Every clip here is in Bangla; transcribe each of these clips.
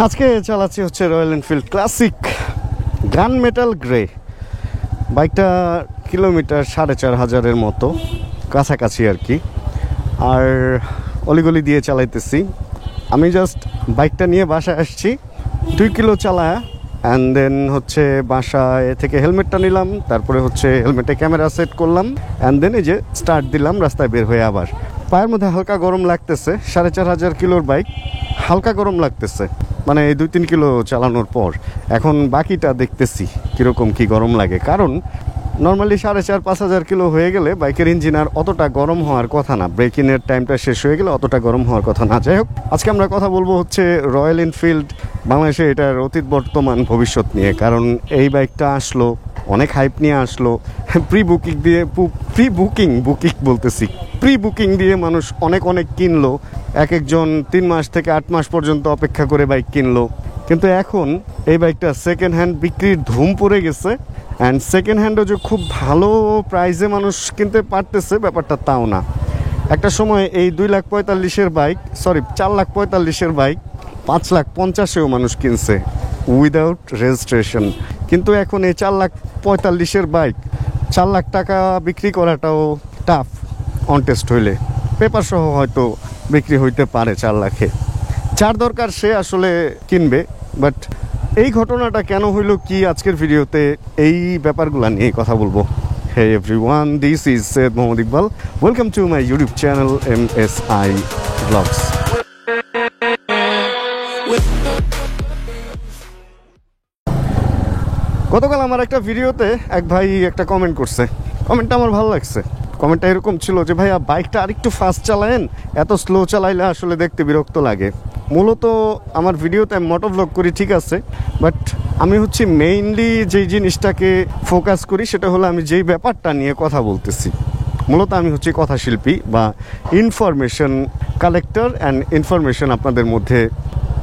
আজকে চালাচ্ছি হচ্ছে রয়্যাল এনফিল্ড ক্লাসিক গান মেটাল গ্রে। বাইকটা কিলোমিটার 4,500-এর মতো কাছাকাছি আর কি। আর অলিগলি দিয়ে চালাইতেছি। আমি জাস্ট বাইকটা নিয়ে বাসায় আসছি, 2 কিলো চালায়া অ্যান্ড দেন হচ্ছে বাসায় থেকে হেলমেটটা নিলাম, তারপরে হচ্ছে হেলমেটে ক্যামেরা সেট করলাম অ্যান্ড দেন এই যে স্টার্ট দিলাম রাস্তায় বের হয়ে। আবার পায়ের মধ্যে হালকা গরম লাগতেছে, 4,500 কিলোর বাইক, হালকা গরম লাগতেছে মানে এই 2-3 কিলো চালানোর পর। এখন বাকিটা দেখতেছি কীরকম কি গরম লাগে, কারণ নর্মালি 4,500-5,000 কিলো হয়ে গেলে বাইকের ইঞ্জিন আর অতটা গরম হওয়ার কথা না, ব্রেকিংয়ের টাইমটা শেষ হয়ে গেলে অতটা গরম হওয়ার কথা না। যাই হোক, আজকে আমরা কথা বলবো হচ্ছে রয়্যাল এনফিল্ড বাংলাদেশে এটার অতীত বর্তমান ভবিষ্যৎ নিয়ে। কারণ এই বাইকটা আসলো, অনেক হাইপ নিয়ে আসলো, প্রি বুকিং দিয়ে মানুষ অনেক কিনলো। একজন 3 মাস থেকে 8 মাস পর্যন্ত অপেক্ষা করে বাইক কিনলো। কিন্তু এখন এই বাইকটা সেকেন্ড হ্যান্ড বিক্রির ধুম পড়ে গেছে অ্যান্ড সেকেন্ড হ্যান্ডও যে খুব ভালো প্রাইসে মানুষ কিনতে পারতেছে ব্যাপারটা তাও না। একটা সময় এই 2,45,000-এর বাইক, 4,45,000-এর বাইক 5,50,000-এও মানুষ কিনছে উইদাউট রেজিস্ট্রেশন। কিন্তু এখন এই 4,45,000-এর বাইক 4 লাখ টাকা বিক্রি করাটাও টাফ। অন টেস্ট হইলে পেপার সহ হয়তো বিক্রি হইতে পারে 4 লাখে। যার দরকার সে আসলে কিনবে। বাট এই ঘটনাটা কেন হইলো কি, আজকের ভিডিওতে এই ব্যাপারগুলো নিয়ে কথা বলবো। Hey everyone, this is Syed Mohammad Iqbal. Welcome to my YouTube channel MSI blogs. গতকাল আমার একটা ভিডিওতে এক ভাই একটা কমেন্ট করছে, কমেন্টটা আমার ভালো লাগছে। কমেন্টটা এরকম ছিল যে ভাইয়া বাইকটা আরেকটু ফাস্ট চালায়েন, এত স্লো চালাইলে আসলে দেখতে বিরক্ত লাগে। মূলত আমার ভিডিওতে আমি মোটো ব্লগ করি ঠিক আছে, বাট আমি হচ্ছে মেইনলি যেই জিনিসটাকে ফোকাস করি সেটা হলো আমি যেই ব্যাপারটা নিয়ে কথা বলতেছি। মূলত আমি হচ্ছে কথাশিল্পী বা ইনফরমেশন কালেক্টর অ্যান্ড ইনফরমেশন আপনাদের মধ্যে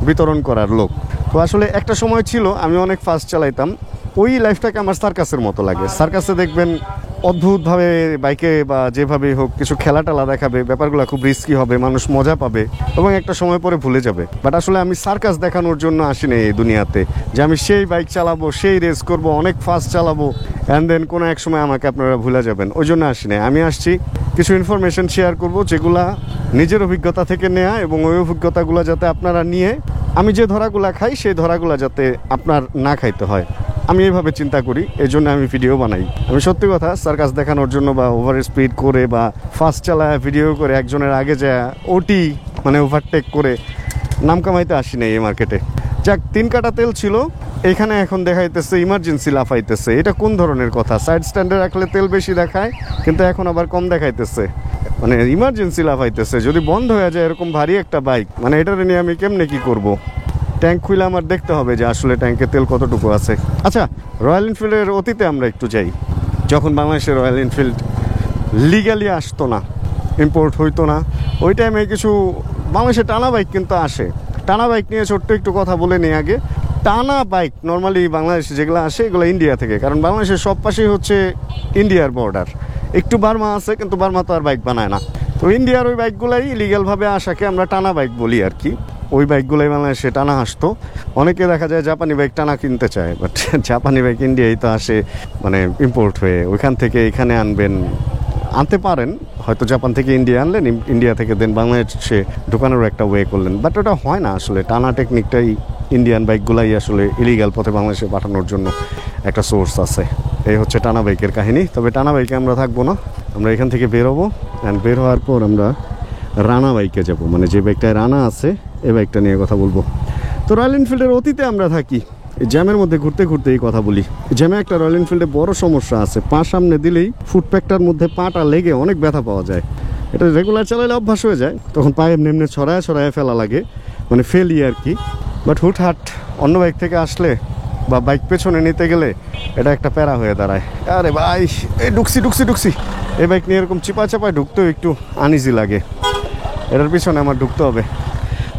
বিতরণ করার লোক। তো আসলে একটা সময় ছিল আমি অনেক ফাস্ট চালাইতাম, ওই লাইফটাকে আমার সার্কাসের মতো লাগে। সার্কাসে দেখবেন অদ্ভুতভাবে বাইকে বা যেভাবে হোক কিছু খেলা টেলা দেখাবে, ব্যাপারগুলো খুব রিস্কি হবে, মানুষ মজা পাবে এবং একটা সময় পরে ভুলে যাবে। বাট আসলে আমি সার্কাস দেখানোর জন্য আসিনি এই দুনিয়াতে যে আমি সেই বাইক চালাবো, সেই রেস করব, অনেক ফাস্ট চালাবো অ্যান্ড দেন কোনো এক সময় আমাকে আপনারা ভুলে যাবেন, ওই জন্য আসিনি। আমি আসছি কিছু ইনফরমেশন শেয়ার করব যেগুলা নিজের অভিজ্ঞতা থেকে নেয়া, এবং ওই অভিজ্ঞতাগুলো যাতে আপনারা নিয়ে আমি যে ধরাগুলা খাই সেই ধরাগুলা যাতে আপনার না খাইতে হয়, আমি এইভাবে চিন্তা করি, এই জন্য আমি ভিডিও বানাই। আমি সত্যি কথা সার্কাস দেখানোর জন্য বা ওভার স্পিড করে বা ফাস্ট চালায় ভিডিও করে একজনের আগে যায় ওটি মানে ওভারটেক করে নাম কামাইতে আসি নাই এই মার্কেটে। যাক, 3 কাটা তেল ছিল এখানে, এখন দেখাইতেছে ইমার্জেন্সি লাফাইতেছে। এটা কোন ধরনের কথা? সাইড স্ট্যান্ডে রাখলে তেল বেশি দেখায়, কিন্তু এখন আবার কম দেখাইতেছে, মানে ইমার্জেন্সি লাফাইতেছে। যদি বন্ধ হয়ে যায় এরকম ভারী একটা বাইক, মানে এটার নিয়ে আমি কেমনে কি করব? ট্যাঙ্ক খুলে আমার দেখতে হবে যে আসলে ট্যাঙ্কে তেল কতটুকু আছে। আচ্ছা, রয়্যাল এনফিল্ডের অতীতে আমরা একটু যাই। যখন বাংলাদেশে রয়্যাল এনফিল্ড লিগালি আসতো না, ইম্পোর্ট হইতো না, ওই টাইমে কিছু বাংলাদেশে টানা বাইক কিন্তু আসে। টানা বাইক নিয়ে ছোট্ট একটু কথা বলে নিই আগে। টানা বাইক নর্মালি বাংলাদেশে যেগুলো আসে এগুলো ইন্ডিয়া থেকে, কারণ বাংলাদেশের সব পাশেই হচ্ছে ইন্ডিয়ার বর্ডার। একটু বার্মা আছে, কিন্তু বার্মা তো আর বাইক বানায় না। তো ইন্ডিয়ার ওই বাইকগুলাই ইলিগালভাবে আসাকে আমরা টানা বাইক বলি আর কি। ওই বাইকগুলোই বাংলাদেশে টানা আসতো। অনেকে দেখা যায় জাপানি বাইক টানা কিনতে চায়, বাট জাপানি বাইক ইন্ডিয়ায় তো আসে মানে ইম্পোর্ট হয়ে, ওইখান থেকে এখানে আনতে পারেন হয়তো। জাপান থেকে ইন্ডিয়া আনলেন, ইন্ডিয়া থেকে দেন বাংলাদেশে ঢোকানোর একটা ওয়ে করলেন, বাট ওটা হয় না আসলে। টানা টেকনিকটাই ইন্ডিয়ান বাইকগুলাই আসলে ইলিগাল পথে বাংলাদেশে পাঠানোর জন্য একটা সোর্স আছে। এই হচ্ছে টানা বাইকের কাহিনী। তবে টানা বাইকে আমরা থাকবো না, আমরা এখান থেকে বেরোবো অ্যান্ড বের হওয়ার পর আমরা রানা বাইকে যাব, মানে যে বাইকটায় রানা আছে এই বাইকটা নিয়ে কথা বলবো। তো রয়্যাল এনফিল্ডের অতীতে আমরা থাকি, জ্যামের মধ্যে ঘুরতে ঘুরতে এই কথা বলি। জ্যামে একটা রয়্যাল এনফিল্ডে বড় সমস্যা আছে, পা সামনে দিলেই ফুটপ্যাকটার মধ্যে পাটা লেগে অনেক ব্যথা পাওয়া যায়। এটা রেগুলার চালাইলে অভ্যাস হয়ে যায়, তখন পায়ে এমনি ছড়ায় ফেলা লাগে, মানে ফেলি আর কি। বাট হুটহাট অন্য বাইক থেকে আসলে বা বাইক পেছনে নিতে গেলে এটা একটা প্যারা হয়ে দাঁড়ায়। আরে ভাই, এই ঢুকছি এই বাইক নিয়ে এরকম চাপায় ঢুকতেও একটু আনইজি লাগে। এটার পিছনে আমার ঢুকতে হবে।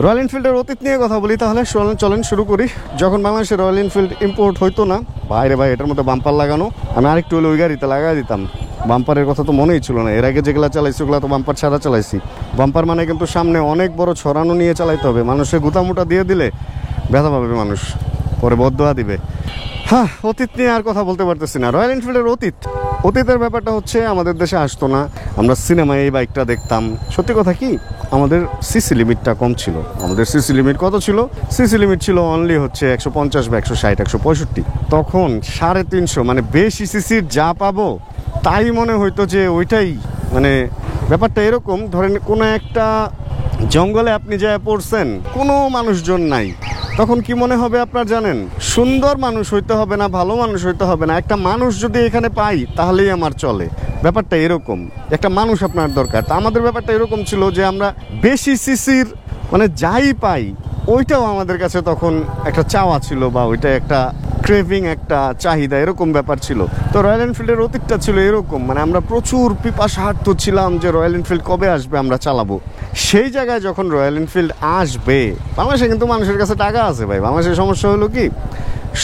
রয়্যাল এনফিল্ডের অতীত নিয়ে কথা বলি তাহলে, চলেন শুরু করি। যখন বাংলাদেশে রয়্যাল এনফিল্ড ইম্পোর্ট হইতো না, ভাই এটার মধ্যে বাম্পার লাগানো, আমি আরেকটু হলে ওই গাড়িতে লাগাই দিতাম। বাম্পারের কথা তো মনেই ছিল না, এর আগে যেগুলো চালাইছি ওগুলো তো বাম্পার ছাড়া চালাইছি। বাম্পার মানে কিন্তু সামনে অনেক বড় ছড়ানো নিয়ে চালাইতে হবে, মানুষের গুতামুটা দিয়ে দিলে ব্যথা পাবে মানুষ, পরে বদদোয়া দিবে। হ্যাঁ, অতীত নিয়ে আর কথা বলতে পারতেছি না। রয়্যাল এনফিল্ডের অতীতের ব্যাপারটা হচ্ছে আমাদের দেশে আসতো না, আমরা সিনেমায় এই বাইকটা দেখতাম। সত্যি কথা কি, আমাদের সিসি লিমিটটা কম ছিল। আমাদের সিসি লিমিট কত ছিল? সিসি লিমিট ছিল অনলি হচ্ছে 150 বা 160, 165। তখন 350, মানে বেশি সিসির যা পাবো তাই মনে হইতো যে ওইটাই, মানে ব্যাপারটা এরকম, ধরেন কোনো একটা জঙ্গলে আপনি যা পড়ছেন, কোনো মানুষজন নাই, তখন কি মনে হবে আপনার জানেন? সুন্দর মানুষ হইতে হবে না, ভালো মানুষ হইতে হবে না, একটা মানুষ যদি এখানে পাই তাহলেই আমার চলে। ব্যাপারটা এরকম, একটা মানুষ আপনার দরকার। তা আমাদের ব্যাপারটা এরকম ছিল যে আমরা বেশি সিসির মানে যাই পাই ওইটাও আমাদের কাছে তখন একটা চাওয়া ছিল, বা ওইটা একটা ক্রেভিং, একটা চাহিদা, এরকম ব্যাপার ছিল। তো রয়্যাল এনফিল্ডের অতীতটা ছিল এরকম, মানে আমরা প্রচুর পিপাসার্থ ছিলাম যে রয়্যাল এনফিল্ড কবে আসবে, আমরা চালাবো। সেই জায়গায় যখন রয়্যাল এনফিল্ড আসবে, বাংলাদেশে কিন্তু মানুষের কাছে টাকা আছে ভাই। বাংলাদেশের সমস্যা হলো কি,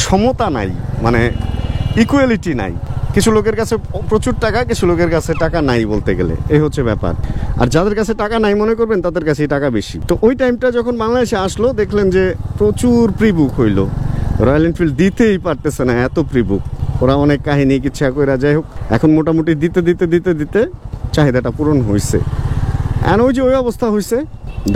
সমতা নাই, মানে ইকুয়ালিটি নাই। কিছু লোকের কাছে প্রচুর টাকা, কিছু লোকের কাছে টাকা নাই বলতে গেলে, এই হচ্ছে ব্যাপার। আর যাদের কাছে টাকা নাই মনে করবেন তাদের কাছেই টাকা বেশি। তো ওই টাইমটা যখন বাংলাদেশে আসলো, দেখলেন যে প্রচুর প্রিবুক হইলো। রয়্যাল এনফিল্ড দিতেই পারতেছে না, এত প্রিবুক। ওরা অনেক কাহিনী কিচ্ছা কইরা, যাই হোক, এখন মোটামুটি দিতে দিতে দিতে দিতে চাহিদাটা পূরণ হয়েছে। আর ওই যে ওই অবস্থা হয়েছে,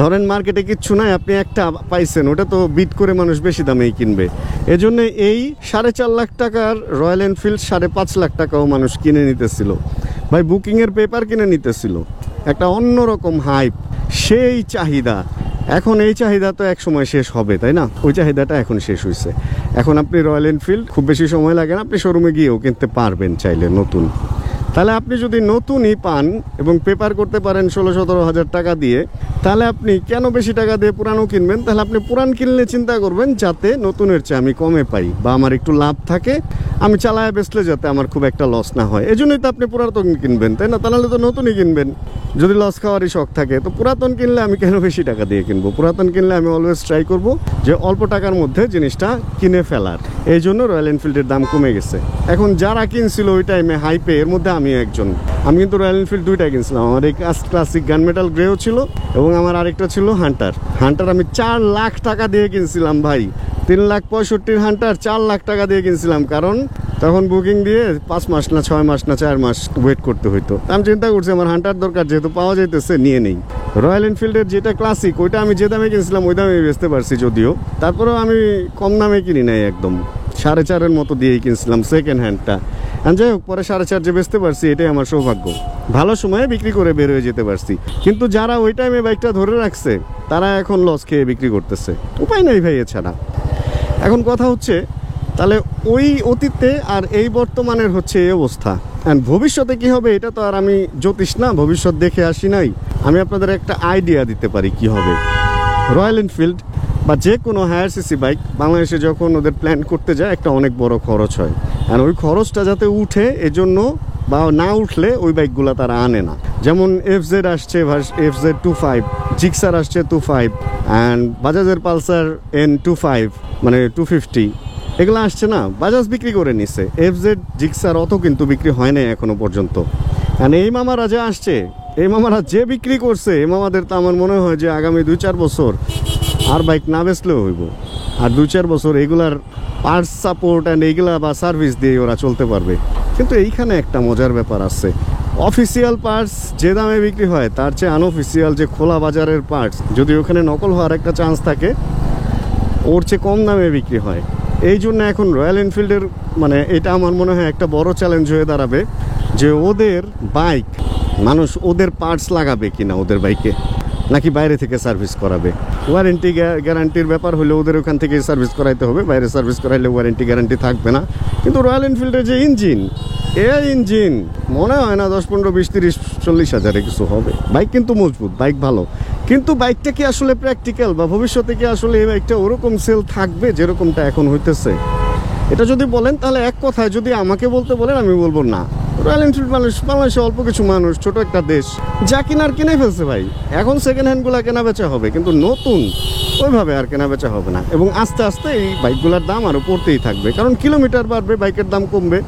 ধরেন মার্কেটে কিচ্ছু নাই, আপনি একটা পাইছেন, ওটা তো বিট করে মানুষ বেশি দামেই কিনবে। এজন্য এই 4.5 লাখ টাকার রয়্যাল এনফিল্ড 5.5 লাখ টাকাও মানুষ কিনে নিতেছিল ভাই। বুকিংয়ের পেপার কিনে নিতেছিল। একটা অন্যরকম হাইপ, সেই চাহিদা। এখন এই চাহিদা তো এক সময় শেষ হবে, তাই না? ওই চাহিদাটা এখন শেষ হয়েছে। এখন আপনি রয়্যাল এনফিল্ড খুব বেশি সময় লাগে না, আপনি শোরুমে গিয়েও কিনতে পারবেন চাইলে নতুন। তাহলে আপনি যদি নতুনই পান এবং পেপার করতে পারেন 16-17 হাজার টাকা দিয়ে, তাহলে আপনি কেন বেশি টাকা দিয়ে পুরানো কিনবেন? তাহলে আপনি পুরান কিনলে চিন্তা করবেন যাতে নতুনের চেয়ে আমি কমে পাই, বা আমার একটু লাভ থাকে, আমি চালায় বেচলে যাতে আমার খুব একটা লস না হয়। এজন্যই তো আপনি পুরাতন কিনবেন, তাই না? তাহলে তো নতুনই কিনবেন যদি লস খাওয়ারই শখ থাকে। তো পুরাতন কিনলে আমি কেন বেশি টাকা দিয়ে কিনবো? পুরাতন কিনলে আমি অলওয়েজ ট্রাই করব যে অল্প টাকার মধ্যে জিনিসটা কিনে ফেলার। এই জন্য রয়্যাল এনফিল্ডের দাম কমে গেছে। এখন যারা কিনছিল ওই টাইমে হাইপে, এর মধ্যে আমি একজন। আমি কিন্তু রয়্যাল এনফিল্ড দুইটাই কিনছিলাম। আমার এই ক্লাসিক গান মেটাল গ্রেও ছিল এবং আমার আরেকটা ছিল হান্টার। আমি 4 লাখ টাকা দিয়ে কিনছিলাম ভাই। 3,65,000 হান্টার 4 লাখ টাকা দিয়ে কিনছিলাম, কারণ তখন বুকিং দিয়ে 5 মাস না 6 মাস না 4 মাস ওয়েট করতে হইতো। আমি চিন্তা করছি আমার হান্টার দরকার, যেহেতু পাওয়া যাইতেছে নিয়ে নেই। রয়্যাল এনফিল্ডের যেটা ক্লাসিক, ওইটা আমি যে দামে কিনছিলাম ওই দামে বেচতে পারছি যদিও, তারপরেও আমি কম দামে কিনি নাই, একদম 4.5 মতো দিয়েই কিনছিলাম সেকেন্ড হ্যান্ডটা। যাই হোক, পরে 4.5 যে বেচতে পারছি, এটাই আমার সৌভাগ্য। ভালো সময়ে বিক্রি করে বের হয়ে যেতে পারছি। কিন্তু যারা ওই টাইমে বাইকটা ধরে রাখছে তারা এখন লস খেয়ে বিক্রি করতেছে। উপায় নাই ভাই এছাড়া। এখন কথা হচ্ছে, তাহলে ওই অতীতে আর এই বর্তমানের হচ্ছে এই অবস্থা। অ্যান্ড ভবিষ্যতে কি হবে এটা তো আর আমি জ্যোতিষ না, ভবিষ্যৎ দেখে আসি নাই। আমি আপনাদের একটা আইডিয়া দিতে পারি কি হবে। রয়্যাল এনফিল্ড বা যে কোনো হায়ার সিসি বাইক বাংলাদেশে যখন ওদের প্ল্যান করতে যায়, একটা অনেক বড় খরচ হয়। আর ওই খরচটা যাতে উঠে, এজন্য বা না উঠলে ওই বাইকগুলো তারা আনে না। যেমন FZ আসছে, FZ25, জিক্সার আসছে 25, অ্যান্ড বাজাজের পালসার N25, মানে 250, এগুলো আসছে না, বাজাজ বিক্রি করে নিছে। FZ জিক্সার অত কিন্তু বিক্রি হয় নাই এখনো পর্যন্ত। আর এই মামারা যে আসছে, এই মামারা যে বিক্রি করছে, এই মামাদের তো আমার মনে হয় যে আগামী 2-4 বছর আর বাইক না বেচলেও হইব। আর 2-4 বছর এগুলার পার্টস সাপোর্ট অ্যান্ড এইগুলা বা সার্ভিস দিয়ে ওরা চলতে পারবে। কিন্তু এইখানে একটা মজার ব্যাপার আছে, অফিসিয়াল পার্টস যে দামে বিক্রি হয় তার চেয়ে আনঅফিসিয়াল যে খোলা বাজারের পার্টস, যদি ওখানে নকল হওয়ার একটা চান্স থাকে, ওর চেয়ে কম দামে বিক্রি হয়। এই জন্য এখন রয়্যাল এনফিল্ডের মানে এটা আমার মনে হয় একটা বড় চ্যালেঞ্জ হয়ে দাঁড়াবে যে ওদের বাইক মানুষ ওদের পার্টস লাগাবে কিনা ওদের বাইকে, নাকি বাইরে থেকে সার্ভিস করাবে। ওয়ারেন্টি গ্যারান্টির ব্যাপার হলে ওদের ওখান থেকে সার্ভিস করাইতে হবে, বাইরে সার্ভিস করাইলে ওয়ারেন্টি গ্যারান্টি থাকবে না। কিন্তু রয়্যাল এনফিল্ডের যে ইঞ্জিন, এই ইঞ্জিন মনে হয় না 10, 15, 20, 30, 40 হাজারে কিছু হবে। বাইক কিন্তু মজবুত, বাইক ভালো, কিন্তু বাইকটা কি আসলে প্র্যাকটিক্যাল, বা ভবিষ্যতে কি আসলে এই বাইকটা ওরকম সেল থাকবে যেরকমটা এখন হইতেছে? এটা যদি বলেন তাহলে এক কথায়, যদি আমাকে বলতে বলেন আমি বলবো না। রয়্যাল এনফিল্ড বাংলাদেশে অল্প কিছু মানুষ, ছোট একটা দেশ, যা কিনার কিনে ফেলছে ভাই। এখন সেকেন্ড হ্যান্ডগুলো কেনা বেচা হবে, কিন্তু নতুন ওইভাবে আর কেনা বেচা হবে না। এবং আস্তে আস্তে এই বাইকগুলোর দাম আরও পড়তেই থাকবে, কারণ কিলোমিটার বাড়বে, বাইকের দাম কমবে।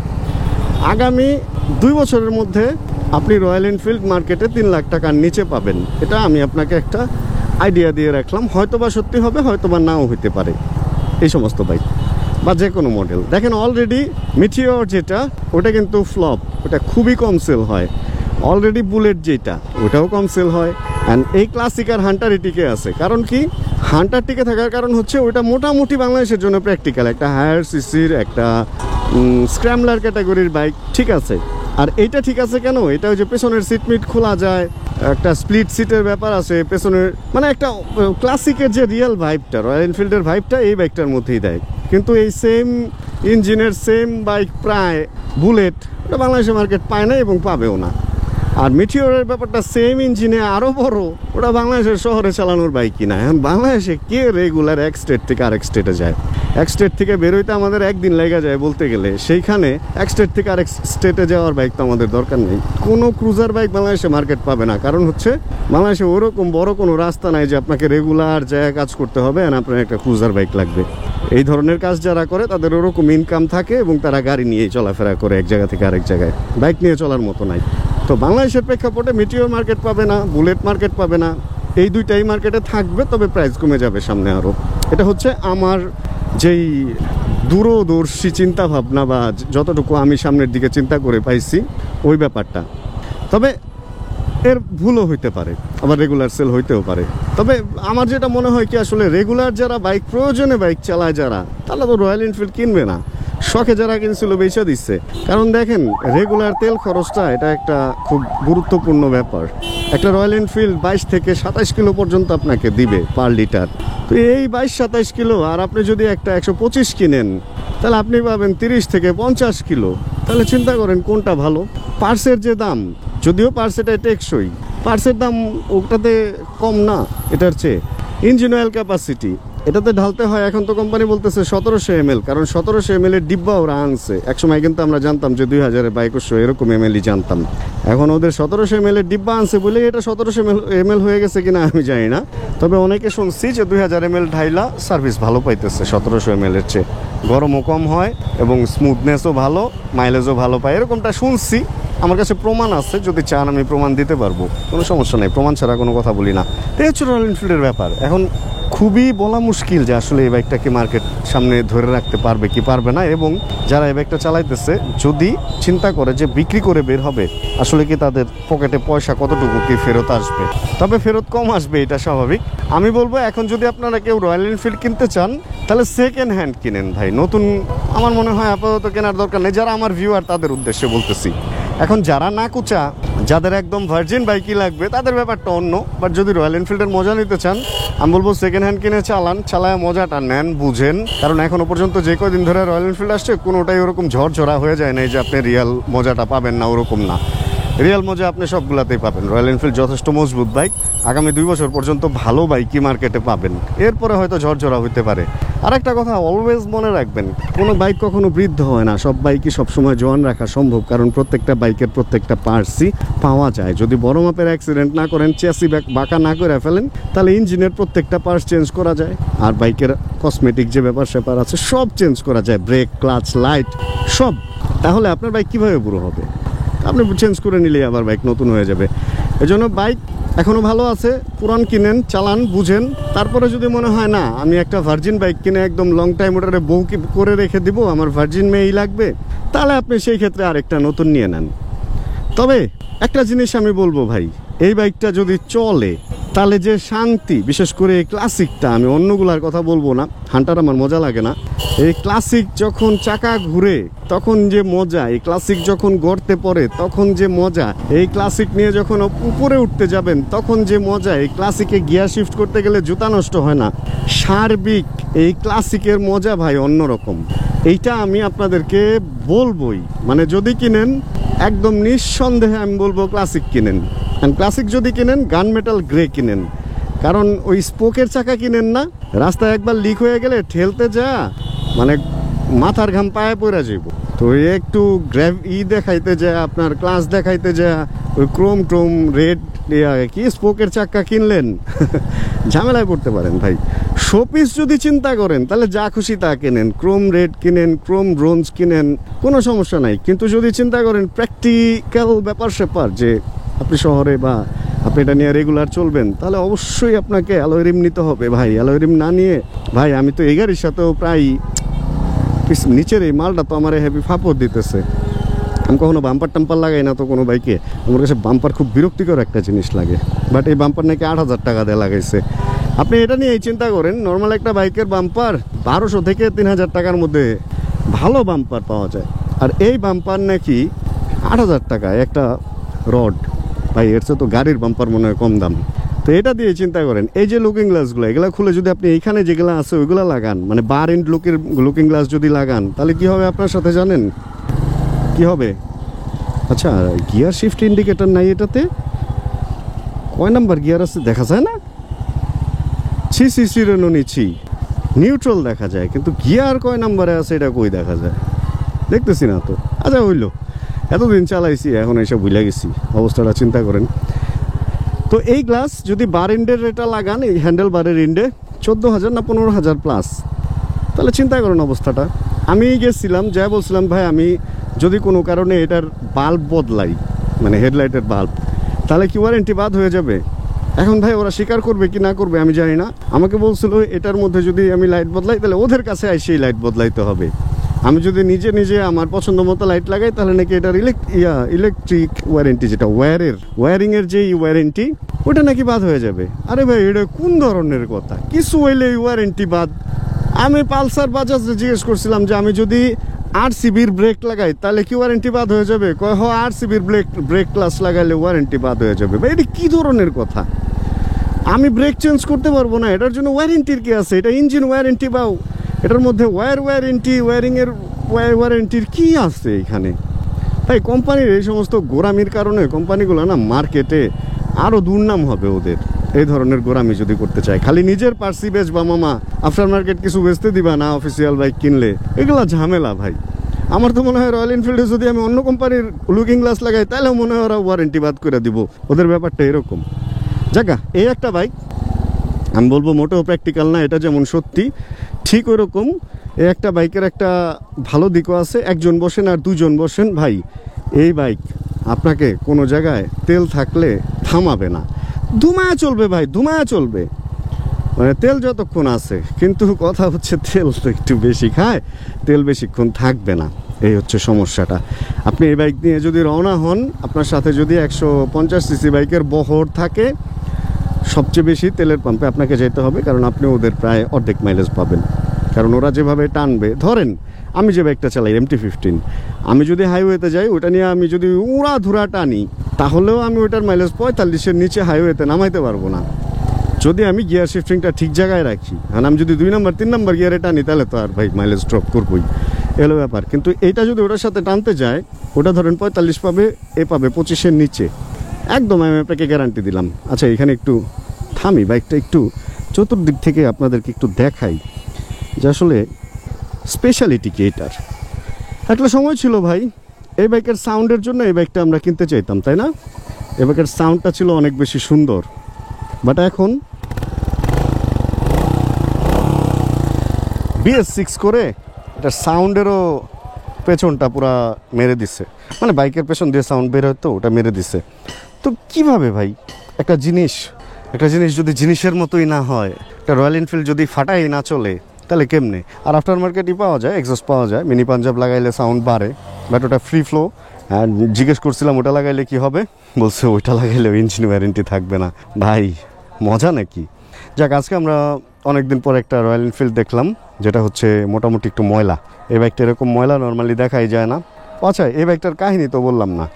আগামী 2 বছরের মধ্যে আপনি রয়্যাল এনফিল্ড মার্কেটে 3 লাখ টাকার নিচে পাবেন। এটা আমি আপনাকে একটা আইডিয়া দিয়ে রাখলাম, হয়তোবা সত্যি হবে, হয়তোবা নাও হতে পারে। এই সমস্ত বাইক বা যে কোনো মডেল দেখেন অলরেডি মিটিওর যেটা ওটা কিন্তু ফ্লপ, ওটা খুবই কম সেল হয়। অলরেডি বুলেট যেটা ওটাও কম সেল হয়। অ্যান্ড এই ক্লাসিক আর হান্টারই টিকে আছে। কারণ কি হান্টার টিকে থাকার কারণ হচ্ছে ওইটা মোটামুটি বাংলাদেশের জন্য প্র্যাকটিক্যাল, একটা হায়ার সিসির একটা স্ক্র্যামলার ক্যাটাগরির বাইক, ঠিক আছে। আর এইটা ঠিক আছে কেন, এটা ওই যে পেছনের সিট মিট খোলা যায়, একটা স্প্লিট সিটের ব্যাপার আছে পেছনের, মানে একটা ক্লাসিকের যে রিয়েল ভাইবটা, রয়্যাল এনফিল্ডের ভাইবটা এই বাইকটার মধ্যেই দেয়। কিন্তু এই সেম ইঞ্জিনের সেম বাইক প্রায় বুলেট ওটা বাংলাদেশের মার্কেট পায় না এবং পাবেও না। আর মিটিওরের ব্যাপারটা সেম ইঞ্জিনে আরও বড়, ওটা বাংলাদেশের শহরে চালানোর বাইক কিনা। এখন বাংলাদেশে কে রেগুলার এক স্টেট থেকে আরেক স্টেটে যায়? এক স্টেট থেকে বেরোইতে আমাদের একদিন লেগে যায় বলতে গেলে, সেইখানে এক স্টেট থেকে আরেক স্টেটে যাওয়ার বাইক তো আমাদের দরকার নেই। কোনো ক্রুজার বাইক বাংলাদেশে মার্কেট পাবে না, কারণ হচ্ছে বাংলাদেশে ওরকম বড় কোনো রাস্তা নাই যে আপনাকে রেগুলার জায়গায় কাজ করতে হবে আর আপনার একটা ক্রুজার বাইক লাগবে। এই ধরনের কাজ যারা করে তাদের ওরকম ইনকাম থাকে এবং তারা গাড়ি নিয়েই চলাফেরা করে এক জায়গা থেকে আরেক জায়গায়, বাইক নিয়ে চলার মতো নাই। তো বাংলাদেশের প্রেক্ষাপটে মিটিওর মার্কেট পাবে না, বুলেট মার্কেট পাবে না, এই দুইটাই মার্কেটে থাকবে, তবে প্রাইস কমে যাবে সামনে আরও। এটা হচ্ছে আমার যেই দূরদর্শী চিন্তা ভাবনা বা যতটুকু আমি সামনের দিকে চিন্তা করে পাইছি ওই ব্যাপারটা। তবে এর ভুলও হইতে পারে, আবার রেগুলার সেল হইতেও পারে। তবে আমার যেটা মনে হয় কি আসলে রেগুলার যারা বাইক প্রয়োজনে বাইক চালায় যারা, তারা তো রয়্যাল এনফিল্ড কিনবে না। শখে যারা কিনছিল বেচা দিচ্ছে। কারণ দেখেন রেগুলার তেল খরচটা এটা একটা খুব গুরুত্বপূর্ণ ব্যাপার। একটা রয়্যাল এনফিল্ড 22 থেকে 27 কিলো পর্যন্ত আপনাকে দিবে পার লিটার। তো এই 22-27 কিলো আর আপনি যদি একটা 125 কিনেন তাহলে আপনি পাবেন 30 থেকে 50 কিলো। তাহলে চিন্তা করেন কোনটা ভালো। পার্সের যে দাম, যদিও পার্স এটা টেকসই, পার্সের দাম ওটাতে কম না এটার চেয়ে। ইঞ্জিন অয়েল ক্যাপাসিটি এটাতে ঢালতে হয়, এখন তো কোম্পানি বলতেছে 1700 ml, কারণ 1700 ml এর ডিব্বা ওরা আনছে। একসময় কিন্তু আমরা জানতাম যে 2000 2200 এরকম ml জানতাম। এখন ওদের 1700 ml এর ডিব্বা আনছে বলে এটা 1700 ml হয়ে গেছে কিনা আমি জানি না। তবে অনেকে শুনছি যে 2000 ml ঢাইলা সার্ভিস ভালো পাইতেছে 1700 ml এর চেয়ে, গরমও কম হয় এবং স্মুথনেসও ভালো, মাইলেজও ভালো পায়, এরকমটা শুনছি। আমার কাছে প্রমাণ আছে, যদি চান আমি প্রমাণ দিতে পারবো, কোনো সমস্যা নেই, প্রমাণ ছাড়া কোনো কথা বলি না। এই হচ্ছে রয়্যাল এনফিল্ডের ব্যাপার। এখন খুবই বলা মুশকিল যে আসলে এই বাইকটাকে মার্কেট সামনে ধরে রাখতে পারবে কি পারবে না, এবং যারা এই বাইকটা চালাইতেছে যদি চিন্তা করে যে বিক্রি করে বের হবে, আসলে কি তাদের পকেটে পয়সা কতটুকু কি ফেরত আসবে। তবে ফেরত কম আসবে, এটা স্বাভাবিক। আমি বলবো এখন যদি আপনারা কেউ রয়্যাল এনফিল্ড কিনতে চান তাহলে সেকেন্ড হ্যান্ড কিনেন ভাই, নতুন আমার মনে হয় আপাতত কেনার দরকার নেই। যারা আমার ভিউয়ার তাদের উদ্দেশ্যে বলতেছি। এখন যারা না কুচা, যাদের একদম ভার্জিন বাইকই লাগবে, তাদের ব্যাপারটা অন্য। বাট যদি রয়্যাল এনফিল্ডের মজা নিতে চান, আমি বলবো সেকেন্ড হ্যান্ড কিনে চালায় মজাটা নেন, বুঝেন। কারণ এখনো পর্যন্ত যে কদিন ধরে রয়্যাল এনফিল্ড আসছে কোনোটাই ওরকম ঝরঝরা হয়ে যায় না যে আপনি রিয়াল মজাটা পাবেন না, ওরকম না। রিয়াল মজা আপনি সবগুলাতেই পাবেন। রয়্যাল এনফিল্ড যথেষ্ট মজবুত বাইক, আগামী 2 বছর পর্যন্ত ভালো বাইকই মার্কেটে পাবেন, এরপরে হয়তো ঝরঝরা হইতে পারে। আর একটা কথা অলওয়েজ মনে রাখবেন, কোনো বাইক কখনো বৃদ্ধ হয় না, সব বাইকই সবসময় জোয়ান রাখা সম্ভব, কারণ প্রত্যেকটা বাইকের প্রত্যেকটা পার্টসই পাওয়া যায়। যদি বড় মাপের অ্যাক্সিডেন্ট না করেন, চ্যাসি বাঁকা না করে ফেলেন, তাহলে ইঞ্জিনের প্রত্যেকটা পার্টস চেঞ্জ করা যায়। আর বাইকের কসমেটিক যে ব্যাপার স্যাপার আছে সব চেঞ্জ করা যায়, ব্রেক, ক্লাচ, লাইট সব। তাহলে আপনার বাইক কীভাবে বুড়ো হবে? আপনি চেঞ্জ করে নিলেই আবার বাইক নতুন হয়ে যাবে। এজন্য বাইক এখনও ভালো আছে, পুরান কিনেন, চালান, বুঝেন। তারপরে যদি মনে হয় না আমি একটা ভার্জিন বাইক কিনে একদম লং টাইম ওটারে বউ করে রেখে দিব, আমার ভার্জিন মেয়েই লাগবে, তাহলে আপনি সেই ক্ষেত্রে আরেকটা নতুন নিয়ে নেন। তবে একটা জিনিস আমি বলবো ভাই, এই বাইকটা যদি চলে তাহলে যে শান্তি, বিশেষ করে এই ক্লাসিকটা, আমি অন্যগুলার কথা বলবো না, হান্টার আমার মজা লাগে না। এই ক্লাসিক যখন চাকা ঘুরে তখন যে মজা, এই ক্লাসিক যখন গড়তে পড়ে তখন যে মজা, এই ক্লাসিক নিয়ে যখন উপরে উঠতে যাবেন তখন যে মজা, এই ক্লাসিকে গিয়ার শিফট করতে গেলে জুতা নষ্ট হয় না, সার্বিক এই ক্লাসিকের মজা ভাই অন্যরকম। এইটা আমি আপনাদেরকে বলবোই, মানে যদি কিনেন একদম নিঃসন্দেহে আমি বলবো ক্লাসিক কিনেন। ক্লাসিক যদি কিনেন গান মেটাল গ্রে কিনেন, কারণ ওই স্পোকের চাকা কিনেন না, রাস্তায় একবার লিক হয়ে গেলে ঠেলতে যা মানে মাথার ঘাম পায়ে পড়ে যাইব। তো একটু দেখাইতে যায়, আপনার ক্লাস দেখাইতে যায়, ওই ক্রোম টোম রেড কি স্পোকের চাকা কিনলেন ঝামেলায় পড়তে পারেন ভাই। শোপিস যদি চিন্তা করেন তাহলে যা খুশি তা কিনেন, ক্রোম রেড কিনেন, ক্রোম ব্রোঞ্জ কিনেন, কোনো সমস্যা নাই। কিন্তু যদি চিন্তা করেন প্র্যাকটিক্যাল ব্যাপার স্যাপার, যে আপনি শহরে বা আপনি এটা নিয়ে রেগুলার চলবেন, তাহলে অবশ্যই আপনাকে অ্যালয় রিম নিতে হবে ভাই। অ্যালয় রিম না নিয়ে ভাই, আমি তো এই গাড়ির সাথেও প্রায় নিচের এই মালটা তো আমার হেভি ফাপড় দিতেছে। আমি কখনো বাম্পার টাম্পার লাগাই না তো কোনো বাইকে, আমার কাছে বাম্পার খুব বিরক্তিকর একটা জিনিস লাগে। বাট এই বাম্পার নাকি 8,000 টাকা দিয়ে লাগাইছে। আপনি এটা নিয়ে চিন্তা করেন, নর্মাল একটা বাইকের বাম্পার 1200 থেকে 3000 টাকার মধ্যে ভালো বাম্পার পাওয়া যায়, আর এই বাম্পার নাকি 8,000 টাকা একটা রড। ভাই এর চেয়ে তো গাড়ির বাম্পার মনে হয় কম দাম। তো এটা দিয়ে চিন্তা করেন, এই যে লুকিং গ্লাসগুলো, এগুলো খুলে যদি আপনি এইখানে যেগুলো আছে ওইগুলো লাগান, মানে বার এন্ড লুকিং গ্লাস যদি লাগান, তাহলে কি হবে আপনার সাথে জানেন কি হবে? আচ্ছা, গিয়ার শিফট ইন্ডিকেটর নাই এটাতে? কয় নাম্বার গিয়ার আছে দেখা যায় না? ছি রেনো নিচ্ছি, নিউট্রাল দেখা যায়, কিন্তু গিয়ার কয় নাম্বারে আছে এটা কই দেখা যায়? দেখতেছি না তো। আচ্ছা হইলো, এতদিন চালাইছি, এখন এসে ভুলে গেছি। অবস্থাটা চিন্তা করেন। তো এই গ্লাস যদি বার এন্ডের এটা লাগান, এই হ্যান্ডেল বারের এন্ডে 14,000 না 15,000 প্লাস, তাহলে চিন্তা করেন অবস্থাটা। আমি গেছিলাম, যা বলছিলাম ভাই আমি যদি কোনো কারণে এটার বাল্ব বদলাই, মানে হেডলাইটের বাল্ব, তাহলে কি ওয়ারেন্টি বাদ হয়ে যাবে? এখন ভাই ওরা স্বীকার করবে কি না করবে আমি জানি না। আমাকে বলছিল এটার মধ্যে যদি আমি লাইট বদলাই, তাহলে ওদের কাছে সেই লাইট বদলাইতে হবে। আমি যদি নিজে নিজে আমার পছন্দ মতো লাইট লাগাই, তাহলে নাকি এটার ইলেকট্রিক ওয়ারেন্টি, যেটা ওয়ারিংয়ের যে ওয়ারেন্টি, ওটা নাকি বাদ হয়ে যাবে। আরে ভাই এটা কোন ধরনের কথা? কিছু হইলে ওয়ারেন্টি বাদ। আমি পালসার বাজাজে জিজ্ঞেস করছিলাম যে আমি যদি RCBর ব্রেক লাগাই তাহলে কি ওয়ারেন্টি বাদ হয়ে যাবে? কয় হ, RCBর ব্রেক ক্লাস লাগাইলে ওয়ারেন্টি বাদ হয়ে যাবে। ভাই এটা কী ধরনের কথা? আমি ব্রেক চেঞ্জ করতে পারবো না, এটার জন্য ওয়ারেন্টির কি আছে? এটা ইঞ্জিন ওয়ারেন্টি বা এটার মধ্যে ওয়ারেন্টি, ওয়ারিংয়ের ওয়ারেন্টির কি আছে এখানে? তাই কোম্পানির এই সমস্ত গোরামির কারণে কোম্পানিগুলো না মার্কেটে আরও দুর্নাম হবে ওদের। এই ধরনের গোরামি যদি করতে চায়, খালি নিজের পার্সি বেচবা মামা, আফটার মার্কেট কিছু বেচতে দিবা না অফিসিয়াল বাইক কিনলে, এগুলা ঝামেলা ভাই। আমার তো মনে হয় রয়্যাল এনফিল্ডে যদি আমি অন্য কোম্পানির লুকিং গ্লাস লাগাই, তাহলে মনে হয় ওরা ওয়ারেন্টি বাদ করে দিব। ওদের ব্যাপারটা এরকম। জায়গা এই একটা বাইক, আমি বলবো মোটেও প্র্যাকটিক্যাল না, এটা যেমন সত্যি ঠিক ওরকম এই একটা বাইকের একটা ভালো দিকও আছে। একজন বসেন আর দুজন বসেন, ভাই এই বাইক আপনাকে কোনো জায়গায় তেল থাকলে থামাবে না, ধুমায়া চলবে ভাই, ধুমায়া চলবে। মানে তেল যতক্ষণ আছে, কিন্তু কথা হচ্ছে তেল তো একটু বেশি খায়, তেল বেশিক্ষণ থাকবে না, এই হচ্ছে সমস্যাটা। আপনি এই বাইক নিয়ে যদি রওনা হন, আপনার সাথে যদি 150 সিসি বাইকের বহর থাকে, সবচেয়ে বেশি তেলের পাম্পে আপনাকে যেতে হবে, কারণ আপনি ওদের প্রায় অর্ধেক মাইলেজ পাবেন। কারণ ওরা যেভাবে টানবে, ধরেন আমি যে বাইকটা চালাই MT-15, আমি যদি হাইওয়েতে যাই, ওটা নিয়ে আমি যদি উড়াধুরা টানি, তাহলেও আমি ওটার মাইলেজ 45-এর নিচে হাইওয়েতে নামাইতে পারবো না, যদি আমি গিয়ার শিফটিংটা ঠিক জায়গায় রাখি। আর আমি যদি 2 নম্বর 3 নম্বর গিয়ারে টানি, তাহলে তো আর ভাই মাইলেজ ড্রপ করবোই, এলো ব্যাপার। কিন্তু এইটা যদি ওটার সাথে টানতে যায়, ওটা ধরেন 45 পাবে, এ পাবে 25-এর নিচে, একদম আমি আপনাকে গ্যারান্টি দিলাম। আচ্ছা এখানে একটু থামি, বাইকটা একটু চতুর্দিক থেকে আপনাদেরকে একটু দেখাই যে আসলে স্পেশালিটি কি এটার। একটা সময় ছিল ভাই, এই বাইকের সাউন্ডের জন্য এই বাইকটা আমরা কিনতে চাইতাম, তাই না? এই বাইকের সাউন্ডটা ছিল অনেক বেশি সুন্দর। বাট এখন BS6 করে এটার সাউন্ডেরও পেছনটা পুরা মেরে দিছে, মানে বাইকের পেছন দিয়ে সাউন্ড বের হতো, ওটা মেরে দিছে। তো কিভাবে ভাই একটা জিনিস যদি জিনিসের মতোই না হয়, একটা রয়্যাল এনফিল্ড যদি ফাটাই না চলে, তাহলে কেমনে? আর আফটার মার্কেটই পাওয়া যায়, এক্সস্ট পাওয়া যায়, মিনি পাঞ্জাব লাগাইলে সাউন্ড বাড়ে, বাট ওটা ফ্রি ফ্লো। আর জিজ্ঞেস করছিলাম ওটা লাগাইলে কি হবে, বলছে ওইটা লাগাইলে ইঞ্জিন ওয়ারেন্টি থাকবে না। ভাই মজা নাকি? যাক, আজকে আমরা অনেকদিন পর একটা রয়্যাল এনফিল্ড দেখলাম, যেটা হচ্ছে মোটামুটি একটু ময়লা। এই বাইকটা এরকম ময়লা নর্মালি দেখাই যায় না। আচ্ছা এই বাইকটার কাহিনী তো বললাম না,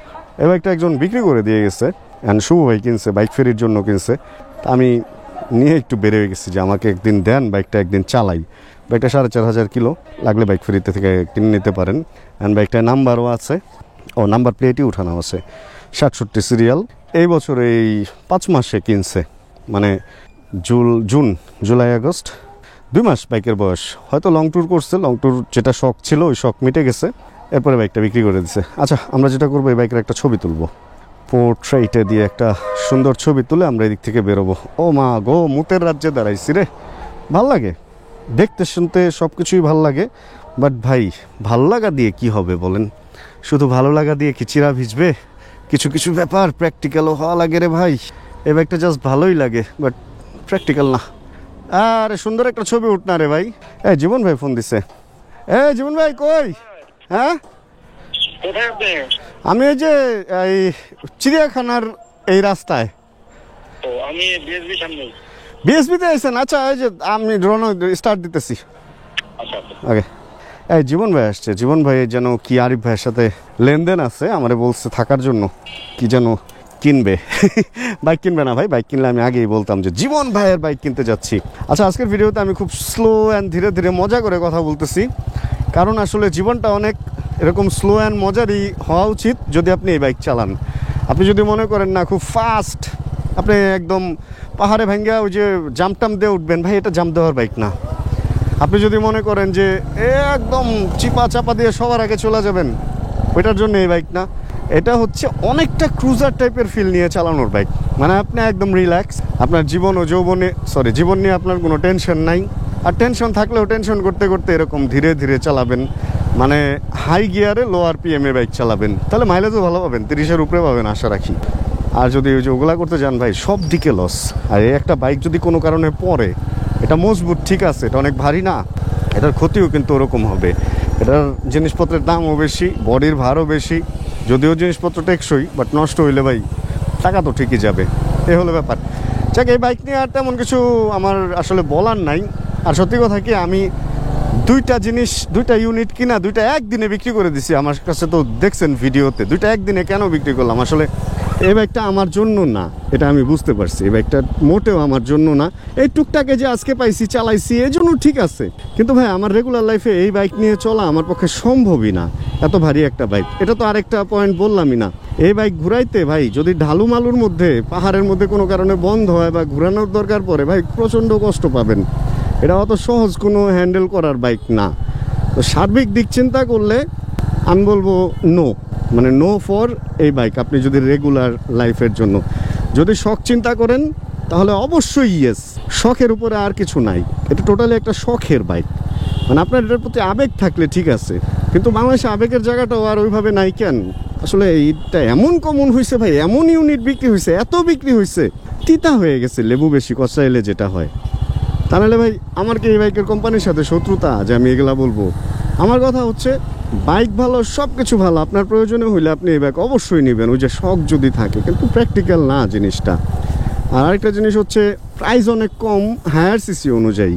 এই বাইকটা একজন বিক্রি করে দিয়ে গেছে, অ্যান্ড শুভ ভাই কিনছে, বাইক ফেরির জন্য কিনছে। আমি নিয়ে একটু বেড়ে হয়ে গেছি যে আমাকে একদিন দেন, বাইকটা একদিন চালাই। বাইকটা 4,500 কিলো, লাগলে বাইক ফেরিতে থেকে কিনে নিতে পারেন। অ্যান্ড বাইকটায় নাম্বারও আছে, নাম্বার প্লেটই উঠানো আছে, 67 সিরিয়াল। এই বছর এই 5 মাসে কিনছে, মানে জুলাই আগস্ট 2 মাস বাইকের বয়স। হয়তো লং ট্যুর করছে, লং ট্যুর যেটা শখ ছিল ওই শখ মিটে গেছে, এরপরে বাইকটা বিক্রি করে দিছে। আচ্ছা আমরা যেটা করবো, এই বাইকের একটা ছবি তুলবো, পোর্ট্রেটে দিয়ে একটা সুন্দর ছবি তুলে আমরা এদিক থেকে বেরোবো। ও মা গো, মুতের রাজ্যে দাঁড়াইছি রে। ভাল লাগে দেখতে শুনতে, সব কিছুই ভাল লাগে, বাট ভাই ভাল লাগা দিয়ে কি হবে বলেন? শুধু ভালো লাগা দিয়ে কি চিরা ভিজবে? কিছু কিছু ব্যাপার প্র্যাকটিক্যালও হওয়া লাগে রে ভাই। এই বাইকটা জাস্ট ভালোই লাগে, বাট প্র্যাকটিক্যাল না। আরে সুন্দর একটা ছবি উঠ না রে ভাই। এই জীবন ভাই ফোন দিছে। এই জীবন ভাই কই? হ্যাঁ আমি এই যে এই চিড়িয়াখানার এই রাস্তায়। আমি বিএসবিতে আইছেন? আচ্ছা এই যে আমি ড্রোন স্টার্ট দিতেছি। ওকে। এই জীবন ভাই আসছে। জীবন ভাই যেন কি আরিফ ভাইয়ের সাথে লেনদেন আছে, আমারে বলছে থাকার জন্য, কি যেন কিনবে। বাইক কিনবে না ভাই, বাইক কিনলে আমি আগেই বলতাম যে জীবন ভাইয়ের বাইক কিনতে যাচ্ছি। আচ্ছা আজকের ভিডিওতে আমি খুব স্লো অ্যান্ড ধীরে ধীরে মজা করে কথা বলতেছি, কারণ আসলে জীবনটা অনেক এরকম স্লো অ্যান্ড মজারই হওয়া উচিত যদি আপনি এই বাইক চালান। আপনি যদি মনে করেন না খুব ফাস্ট আপনি একদম পাহাড়ে ভাঙ্গা ওই যে জাম্পটাম দিয়ে উঠবেন, ভাই এটা জাম্প দেওয়ার বাইক না। আপনি যদি মনে করেন যে একদম চিপা চাপা দিয়ে সবার আগে চলে যাবেন, ওইটার জন্য এই বাইক না। এটা হচ্ছে অনেকটা ক্রুজার টাইপের ফিল নিয়ে চালানোর বাইক। মানে আপনি একদম রিল্যাক্স, আপনার জীবন নিয়ে আপনার কোনো টেনশন নাই। আর টেনশন থাকলেও টেনশন করতে করতে এরকম ধীরে ধীরে চালাবেন, মানে হাই গিয়ারে লো আরপিএমে বাইক চালাবেন, তাহলে মাইলেজও ভালো পাবেন, 30-এর উপরে পাবেন আশা রাখি। আর যদি ওই যে ওগুলা করতে যান ভাই, সব দিকে লস। আর এই একটা বাইক যদি কোনো কারণে পড়ে, এটা মজবুত ঠিক আছে, এটা অনেক ভারী না, এটার ক্ষতিও কিন্তু ওরকম হবে। এটার জিনিসপত্রের দামও বেশি, বডির ভারও বেশি, যদিও জিনিসপত্র টেকসই, বাট নষ্ট হইলে ভাই টাকা তো ঠিকই যাবে, এ হলো ব্যাপার। যাক, এই বাইক নিয়ে আর তেমন কিছু আমার আসলে বলার নাই। আর সত্যি কথা কি, আমি দুইটা ইউনিট কিনা দুইটা একদিনে বিক্রি করে দিছি। আমার কাছে তো দেখছেন ভিডিওতে, দুইটা একদিনে কেন বিক্রি করলাম? আসলে এই বাইকটা আমার জন্য না, এটা আমি বুঝতে পারছি। এই বাইকটা মোটেও আমার জন্য না। এই টুকটাকে যে আজকে পাইছি চালাইছি এই জন্য ঠিক আছে, কিন্তু ভাই আমার রেগুলার লাইফে এই বাইক নিয়ে চলা আমার পক্ষে সম্ভবই না, এত ভারী একটা বাইক। এটা তো আরেকটা পয়েন্ট বললামই না, এই বাইক ঘুরাইতে ভাই যদি ঢালু মালুর মধ্যে পাহাড়ের মধ্যে কোনো কারণে বন্ধ হয় বা ঘুরানোর দরকার পড়ে, ভাই প্রচণ্ড কষ্ট পাবেন। এটা অত সহজ কোনো হ্যান্ডেল করার বাইক না। তো সার্বিক দিক চিন্তা করলে আমি বলবো নো ফর এই বাইক। আপনি যদি রেগুলার লাইফের জন্য যদি শখ চিন্তা করেন তাহলে অবশ্যই ইয়েস, শখের উপরে আর কিছু নাই। এটা টোটালি একটা শখের বাইক, মানে আপনার এটার প্রতি আবেগ থাকলে ঠিক আছে, কিন্তু বাংলাদেশে আবেগের জায়গাটাও আর ওইভাবে নাই কেন? আসলে এইটা এমন কমন হয়েছে ভাই, এমন ইউনিট বিক্রি হয়েছে, এত বিক্রি হয়েছে, তিতা হয়ে গেছে লেবু বেশি কষাইলে যেটা হয়। তা নাহলে ভাই আমার কি এই বাইকের কোম্পানির সাথে শত্রুতা যে আমি এগুলা বলবো? আমার কথা হচ্ছে বাইক ভালো, সব কিছু ভালো, আপনার প্রয়োজনে হইলে আপনি এই বাইক অবশ্যই নেবেন, ওই যে শখ যদি থাকে, কিন্তু প্র্যাকটিক্যাল না জিনিসটা। আর আরেকটা জিনিস হচ্ছে প্রাইস অনেক কম হায়ার সিসি অনুযায়ী,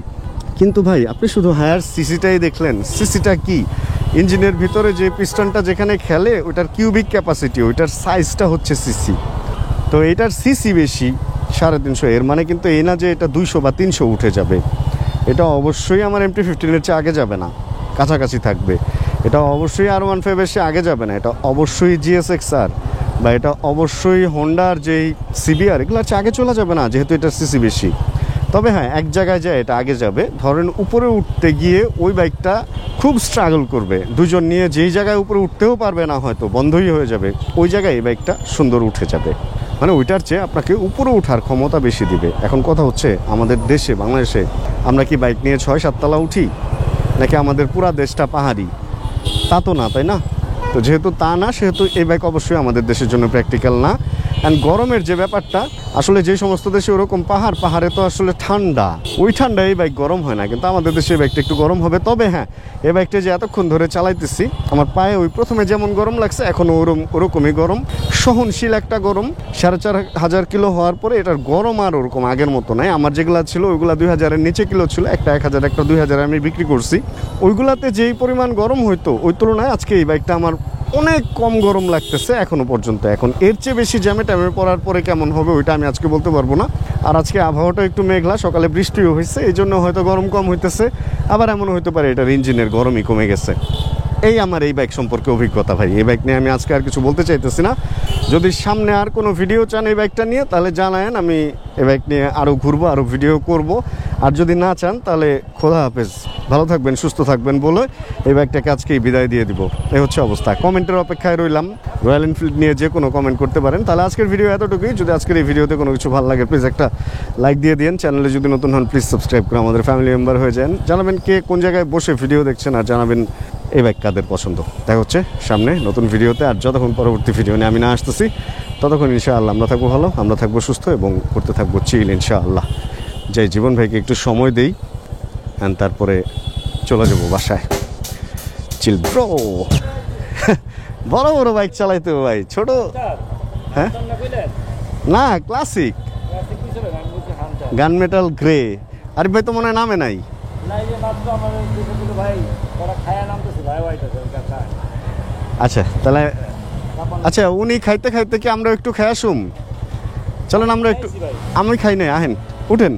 কিন্তু ভাই আপনি শুধু হায়ার সিসিটাই দেখলেন। সিসিটা কি? ইঞ্জিনের ভিতরে যে পিস্টনটা যেখানে খেলে ওইটার কিউবিক ক্যাপাসিটি, ওইটার সাইজটা হচ্ছে সিসি। তো এটার সিসি বেশি 350, এর মানে কিন্তু এই না যে এটা 200 বা 300 উঠে যাবে। এটা অবশ্যই আমার MT-15 চেয়ে আগে যাবে না, কাছাকাছি থাকবে। এটা অবশ্যই R15 এসে আগে যাবে না, এটা অবশ্যই GSX-R বা এটা অবশ্যই হোন্ডার যেই CBR এগুলো চেয়ে আগে চলে যাবে না, যেহেতু এটার সিসি বেশি। তবে হ্যাঁ, এক জায়গায় যায় এটা আগে যাবে। ধরেন উপরে উঠতে গিয়ে ওই বাইকটা খুব স্ট্রাগল করবে, দুজন নিয়ে যেই জায়গায় উপরে উঠতেও পারবে না, হয়তো বন্ধই হয়ে যাবে, ওই জায়গায় এই বাইকটা সুন্দর উঠে যাবে। মানে ওইটার চেয়ে আপনাকে উপরে ওঠার ক্ষমতা বেশি দিবে। এখন কথা হচ্ছে আমাদের দেশে বাংলাদেশে আমরা কি বাইক নিয়ে 6-7 তলা উঠি, নাকি আমাদের পুরা দেশটা পাহাড়ি? তা তো না, তাই না? তো যেহেতু তা না, সেহেতু এই বাইক অবশ্যই আমাদের দেশের জন্য প্র্যাকটিক্যাল না। অ্যান্ড গরমের যে ব্যাপারটা, আসলে যে সমস্ত দেশে ওরকম পাহাড়ে তো আসলে ঠান্ডা, ওই ঠান্ডা এই বাইক গরম হয় না, কিন্তু আমাদের দেশে এই বাইকটা একটু গরম হবে। তবে হ্যাঁ, এই বাইকটা যে এতক্ষণ ধরে চালাইতেছি, আমার পায়ে ওই প্রথমে যেমন গরম লাগছে এখনও ওরকমই গরম, সহনশীল একটা গরম। 4500 কিলো হওয়ার পরে এটার গরম আর ওরকম আগের মতো নাই। আমার যেগুলো ছিল ওইগুলো 2000-এর নিচে কিলো ছিল, একটা 1000 একটা 2000 আমি বিক্রি করছি। ওইগুলাতে যেই পরিমাণ গরম হইতো ওই তুলনায় আজকে এই বাইকটা আমার অনেক কম গরম লাগতেছে এখনো পর্যন্ত। এখন এর চেয়ে বেশি জ্যামে ট্যামে পড়ার পরে কেমন হবে ওইটা আমি আজকে বলতে পারবো না। আর আজকে আবহাওয়াটা একটু মেঘলা, সকালে বৃষ্টিও হয়েছে, এই জন্য হয়তো গরম কম হইতেছে। আবার এমনও হতে পারে এটার ইঞ্জিনের গরমই কমে গেছে। এই আমার এই বাইক সম্পর্কে অভিজ্ঞতা ভাই। এই বাইক নিয়ে আমি আজকে আর কিছু বলতে চাইতেছি না। যদি সামনে আর কোনো ভিডিও চান এই বাইকটা নিয়ে, তাহলে জানায়েন, আমি এই বাইক নিয়ে আরও ঘুরবো, আরও ভিডিও করব। আর যদি না চান তাহলে খোদা হাফেজ, ভালো থাকবেন, সুস্থ থাকবেন বলে এই বাইকটাকে আজকেই বিদায় দিয়ে দিব। এই হচ্ছে অবস্থা। কমেন্টের অপেক্ষায় রইলাম। রয়্যাল এনফিল্ড নিয়ে যে কোনো কমেন্ট করতে পারেন। তাহলে আজকের ভিডিও এতটুকুই। যদি আজকের এই ভিডিওতে কোনো কিছু ভালো লাগে প্লিজ একটা লাইক দিয়ে দিন। চ্যানেলে যদি নতুন হন প্লিজ সাবস্ক্রাইব করে আমাদের ফ্যামিলি মেম্বার হয়ে যান। জানাবেন কে কোন জায়গায় বসে ভিডিও দেখছেন, আর জানাবেন এই বাইক কাদের পছন্দ। দেখা হচ্ছে সামনে নতুন ভিডিওতে। আর যতক্ষণ পরবর্তী ভিডিও নিয়ে আমি না আসতেছি ততক্ষণ ইনশাআল্লাহ আমরা থাকবো ভালো, আমরা থাকবো সুস্থ এবং করতে থাকবো চিল ইনশাআল্লাহ। যাই জীবন ভাইকে একটু সময় দেই অ্যান্ড তারপরে চলে যাবো বাসায়। Chill bro. বড় বড় বাইক চালাইতে ভাই, ছোট হ্যাঁ না ক্লাসিক গান মেটাল গ্রে। আর ভাই তো মনে হয় নামে নাই। আচ্ছা তাহলে আচ্ছা উনি খাইতে খাইতে কি আমরা একটু খাই আসুম? চলেন আমরা একটু, আমি খাই নাই, আহেন উঠেন।